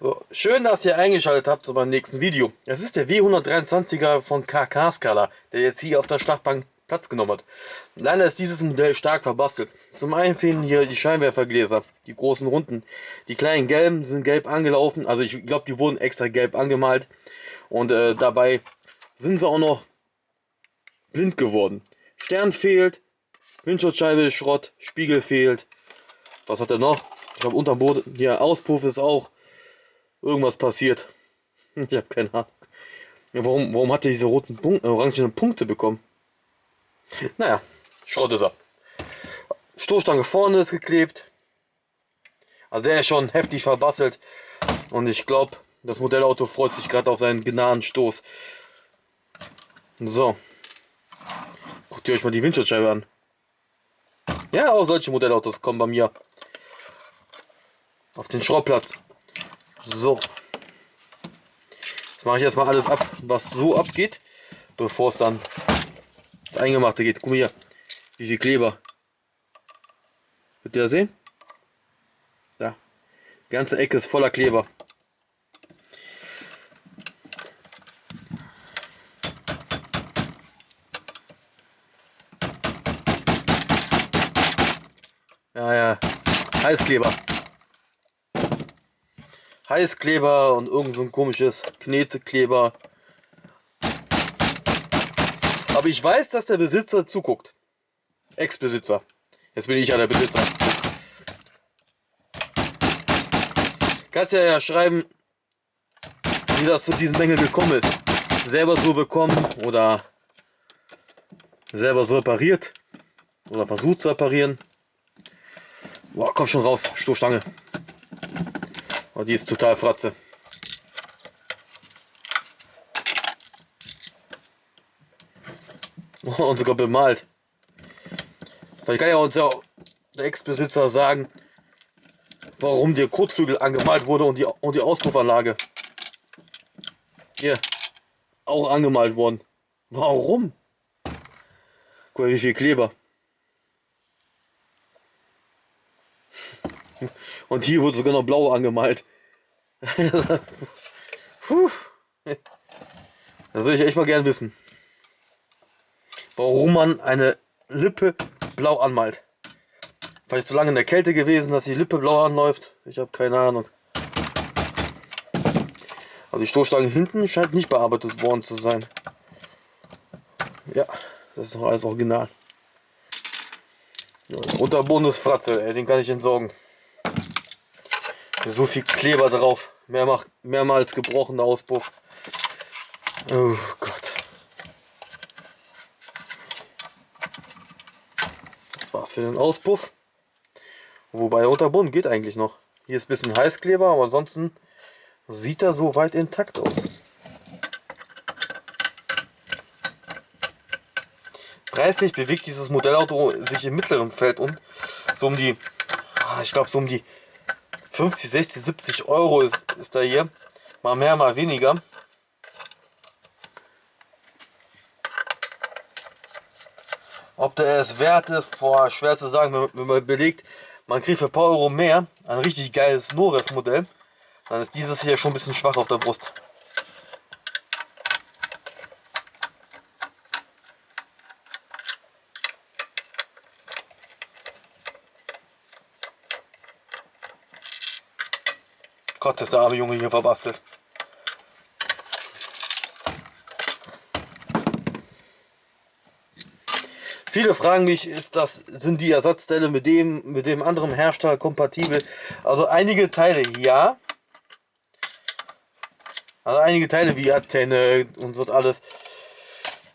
So, schön, dass ihr eingeschaltet habt zu meinem nächsten Video. Es ist der W123er von KK-Skala, der jetzt hier auf der Schlachtbank Platz genommen hat. Leider ist dieses Modell stark verbastelt. Zum einen fehlen hier die Scheinwerfergläser, die großen runden. Die kleinen gelben sind gelb angelaufen, also ich glaube, die wurden extra gelb angemalt. Und dabei sind sie auch noch blind geworden. Stern fehlt, Windschutzscheibe ist Schrott, Spiegel fehlt. Was hat er noch? Ich glaube, unterm Boden, hier Auspuff ist auch irgendwas passiert. Ich habe keine Ahnung. Ja, warum hat er diese roten orangenen Punkte bekommen? Naja, Schrott ist er. Stoßstange vorne ist geklebt. Also der ist schon heftig verbastelt. Und ich glaube, das Modellauto freut sich gerade auf seinen Gnadenstoß. So. Guckt ihr euch mal die Windschutzscheibe an. Ja, auch solche Modellautos kommen bei mir auf den Schrottplatz. So. Jetzt mache ich erstmal alles ab, was so abgeht, bevor es dann ins Eingemachte geht. Guck mal hier, wie viel Kleber. Könnt ihr das sehen? Da. Die ganze Ecke ist voller Kleber. Ja, Heißkleber. Heißkleber und irgend so ein komisches Knetekleber. Aber ich weiß, dass der Besitzer zuguckt. Ex-Besitzer. Jetzt bin ich ja der Besitzer. Kannst ja schreiben, wie das zu diesen Mängeln gekommen ist. Selber so bekommen oder selber so repariert. Oder versucht zu reparieren. Boah, komm schon raus, Stoßstange. Oh, die ist total fratze. Oh, und sogar bemalt. Vielleicht kann ja uns ja der Ex-Besitzer sagen, warum der Kotflügel angemalt wurde und die Auspuffanlage. Hier, auch angemalt worden. Warum? Guck mal, wie viel Kleber. Und hier wurde sogar noch blau angemalt. Puh. Das würde ich echt mal gern wissen. Warum man eine Lippe blau anmalt. Vielleicht so lange in der Kälte gewesen, dass die Lippe blau anläuft. Ich habe keine Ahnung. Aber die Stoßstange hinten scheint nicht bearbeitet worden zu sein. Ja, das ist noch alles original. Unterboden ist Fratze, ey, den kann ich entsorgen. So viel Kleber drauf. Mehrmals gebrochener Auspuff. Oh Gott. Das war's für den Auspuff. Wobei der Unterboden geht eigentlich noch. Hier ist ein bisschen Heißkleber, aber ansonsten sieht er so weit intakt aus. Preislich bewegt dieses Modellauto sich im mittleren Feld und so um die, ich glaube so um die 50, 60, 70 Euro ist da hier. Mal mehr, mal weniger. Ob der es wert ist, boah, schwer zu sagen, wenn man überlegt, man kriegt für ein paar Euro mehr ein richtig geiles No-Ref-Modell, dann ist dieses hier schon ein bisschen schwach auf der Brust. Gott, ist der arme Junge hier verbastelt. Viele fragen mich, sind die Ersatzteile mit dem anderen Hersteller kompatibel? Also einige Teile ja. Also einige Teile wie Antenne und so alles,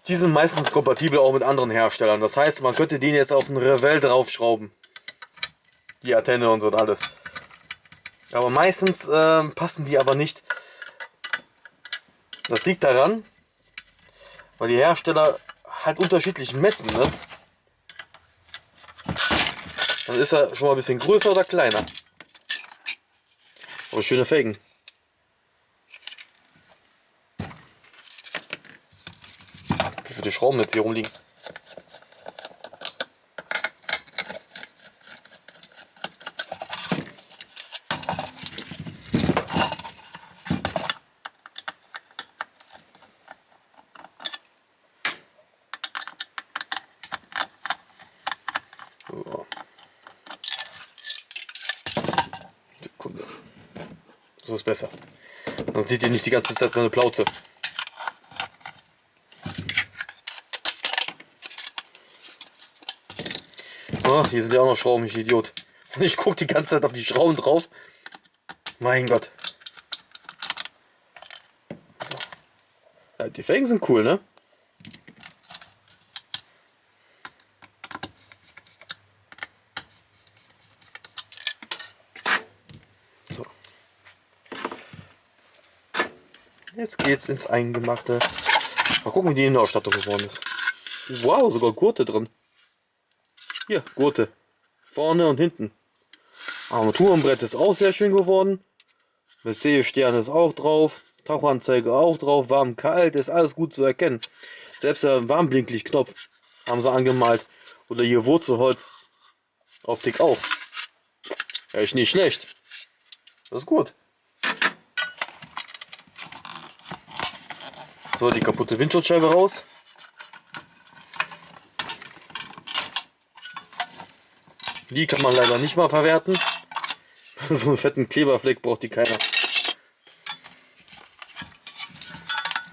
die sind meistens kompatibel auch mit anderen Herstellern. Das heißt, man könnte den jetzt auf einen Revell draufschrauben. Die Antenne und so alles. Aber meistens passen die aber nicht. Das liegt daran, weil die Hersteller halt unterschiedlich messen, ne? Dann ist er schon mal ein bisschen größer oder kleiner. Aber schöne Felgen. Wie viele Schrauben jetzt hier rumliegen. So ist besser. Dann seht ihr nicht die ganze Zeit meine Plauze. Oh, hier sind ja auch noch Schrauben, ich Idiot. Und ich gucke die ganze Zeit auf die Schrauben drauf. Mein Gott. So. Ja, die Felgen sind cool, ne? So. Jetzt geht's ins Eingemachte. Mal gucken, wie die Innenausstattung geworden ist. Wow, sogar Gurte drin. Hier, Gurte. Vorne und hinten. Armaturenbrett ist auch sehr schön geworden. Mercedes-Stern ist auch drauf. Tauchanzeige auch drauf. Warm, kalt, ist alles gut zu erkennen. Selbst der Warnblinklichtknopf haben sie angemalt. Oder hier Wurzelholz. Optik auch. Echt nicht schlecht. Das ist gut. So, die kaputte Windschutzscheibe raus. Die kann man leider nicht mal verwerten. So einen fetten Kleberfleck braucht die keiner.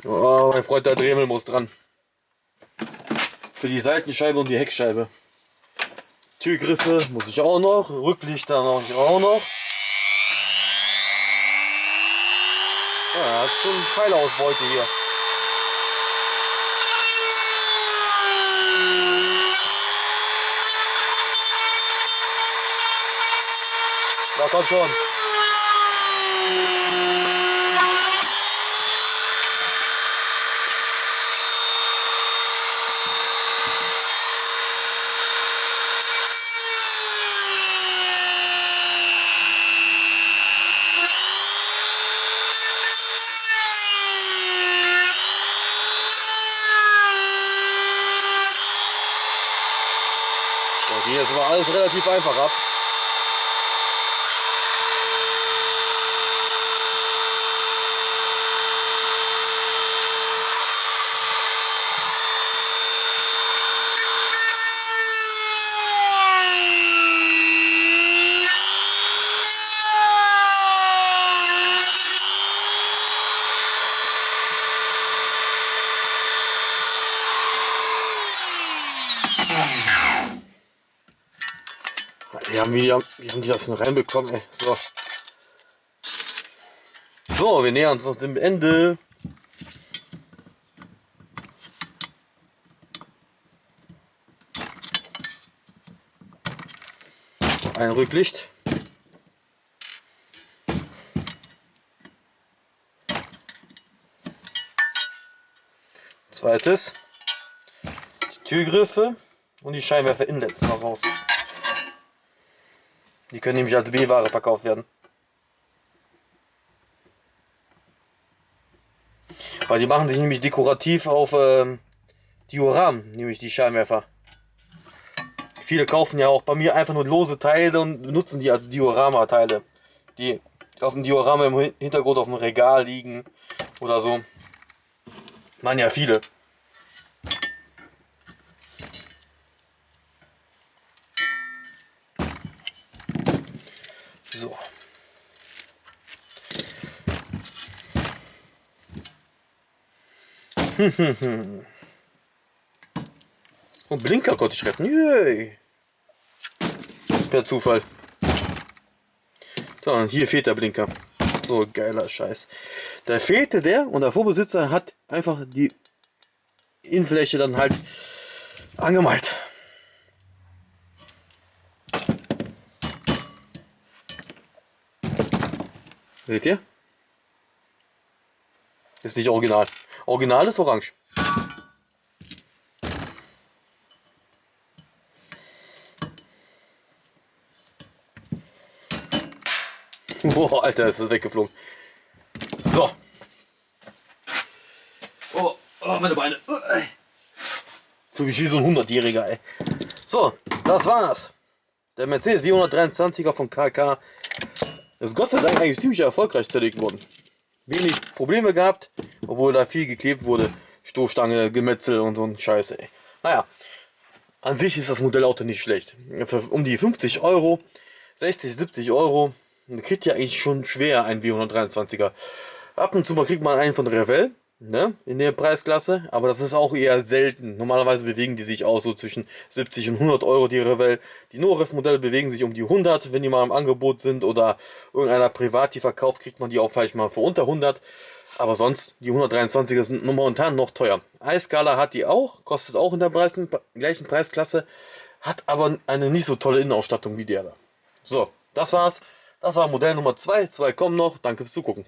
Oh, mein Freund der Dremel muss dran. Für die Seitenscheibe und die Heckscheibe. Türgriffe muss ich auch noch. Rücklichter mache ich auch noch. Ja, das ist schon Pfeilausbeute hier. Da kommt schon. So, hier ist aber alles relativ einfach ab. Wie haben die das denn reinbekommen, ey? So. So, wir nähern uns noch dem Ende. Ein Rücklicht. Zweites. Die Türgriffe und die Scheinwerfer-Inlets noch raus. Die können nämlich als B-Ware verkauft werden. Weil die machen sich nämlich dekorativ auf Dioramen, nämlich die Scheinwerfer. Viele kaufen ja auch bei mir einfach nur lose Teile und nutzen die als Diorama-Teile. Die auf dem Diorama im Hintergrund auf dem Regal liegen oder so. Man ja viele. So. Und Blinker konnte ich retten. Yay. Per Zufall. So, und hier fehlt der Blinker. So geiler Scheiß. Da fehlte der und der Vorbesitzer hat einfach die Innenfläche dann halt angemalt. Seht ihr? Ist nicht original. Original ist orange. Boah, Alter, ist das weggeflogen. So. Oh, meine Beine. Für mich wie so ein 100-Jähriger, ey. So, das war's. Der Mercedes W123er von KK ist Gott sei Dank eigentlich ziemlich erfolgreich zerlegt worden. Wenig Probleme gehabt, obwohl da viel geklebt wurde. Stoßstange, Gemetzel und so ein Scheiße, ey. Naja, an sich ist das Modellauto nicht schlecht. Für um die 50 Euro, 60, 70 Euro Man kriegt ja eigentlich schon schwer einen W123er. Ab und zu mal kriegt man einen von Revell, ne, in der Preisklasse, aber das ist auch eher selten. Normalerweise bewegen die sich auch so zwischen 70 und 100 Euro, die Revell. Die No-Ref-Modelle bewegen sich um die 100, wenn die mal im Angebot sind oder irgendeiner privat die verkauft, kriegt man die auch vielleicht mal für unter 100. Aber sonst, die 123er sind momentan noch teuer. iScala hat die auch, kostet auch in der gleichen Preisklasse, hat aber eine nicht so tolle Innenausstattung wie der da. So, das war's. Das war Modell Nummer 2. 2 kommen noch. Danke fürs Zugucken.